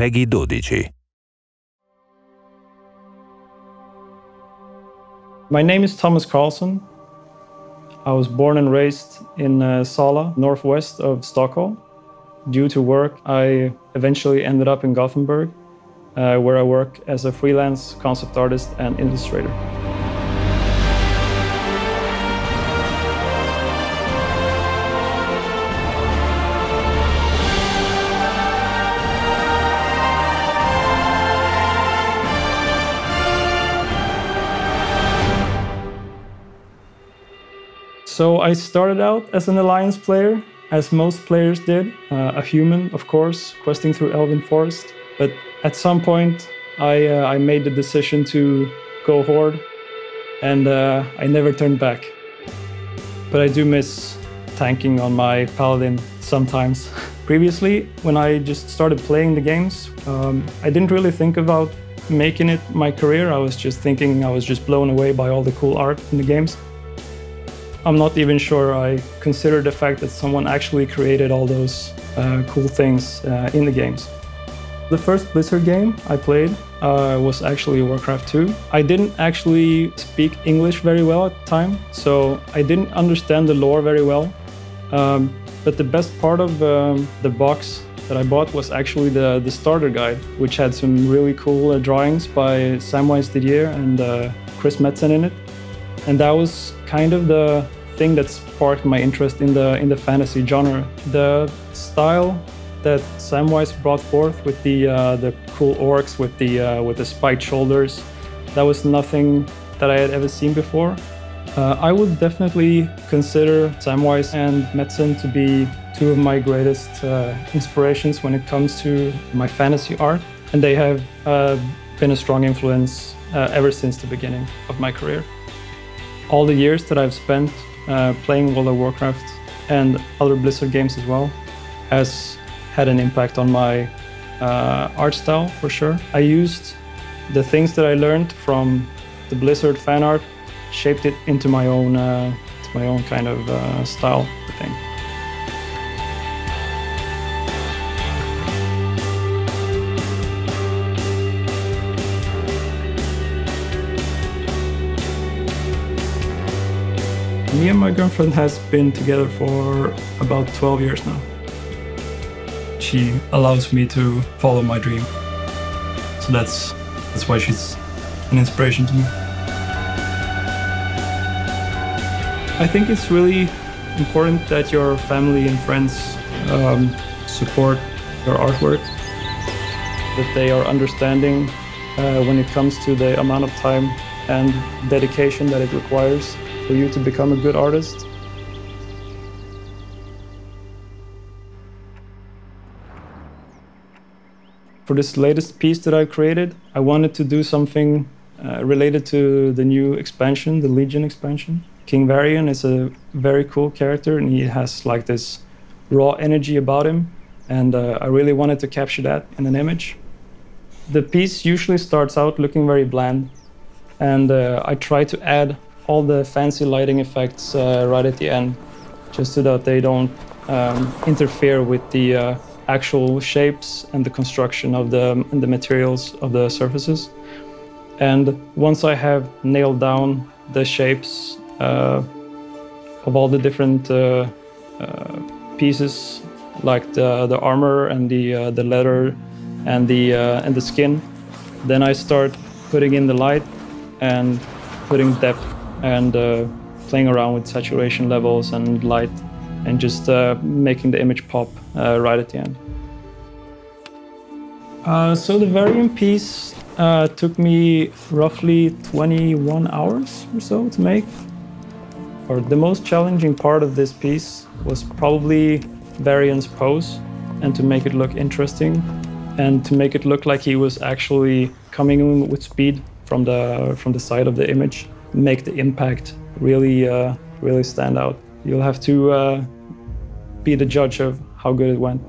Peggy 12. My name is Thomas Karlsson. I was born and raised in Sala, northwest of Stockholm. Due to work, I eventually ended up in Gothenburg, where I work as a freelance concept artist and illustrator. So I started out as an alliance player, as most players did, a human, of course, questing through Elven Forest. But at some point, I made the decision to go Horde, and I never turned back. But I do miss tanking on my Paladin sometimes. Previously, when I just started playing the games, I didn't really think about making it my career. I was just thinking I was just blown away by all the cool art in the games. I'm not even sure I consider the fact that someone actually created all those cool things in the games. The first Blizzard game I played was actually Warcraft 2. I didn't actually speak English very well at the time, so I didn't understand the lore very well. But the best part of the box that I bought was actually the starter guide, which had some really cool drawings by Samwise Didier and Chris Metzen in it. And that was kind of the thing that sparked my interest in the fantasy genre. The style that Samwise brought forth with the cool orcs with the spiked shoulders, that was nothing that I had ever seen before. I would definitely consider Samwise and Metzen to be two of my greatest inspirations when it comes to my fantasy art, and they have been a strong influence ever since the beginning of my career. All the years that I've spent playing World of Warcraft and other Blizzard games as well has had an impact on my art style, for sure. I used the things that I learned from the Blizzard fan art, shaped it into my own kind of style, I think. Me and my girlfriend has been together for about 12 years now. She allows me to follow my dream. So that's why she's an inspiration to me. I think it's really important that your family and friends support your artwork, that they are understanding when it comes to the amount of time and dedication that it requires for you to become a good artist. For this latest piece that I created, I wanted to do something related to the new expansion, the Legion expansion. King Varian is a very cool character, and he has like this raw energy about him, and I really wanted to capture that in an image. The piece usually starts out looking very bland, and I try to add all the fancy lighting effects right at the end, just so that they don't interfere with the actual shapes and the construction of the materials of the surfaces. And once I have nailed down the shapes of all the different pieces, like the armor and the leather and the skin, then I start putting in the light and putting depth and playing around with saturation levels and light, and just making the image pop right at the end. So the Varian piece took me roughly 21 hours or so to make. Or the most challenging part of this piece was probably Varian's pose, and to make it look interesting, and to make it look like he was actually coming in with speed from the side of the image, make the impact really really stand out. You'll have to be the judge of how good it went.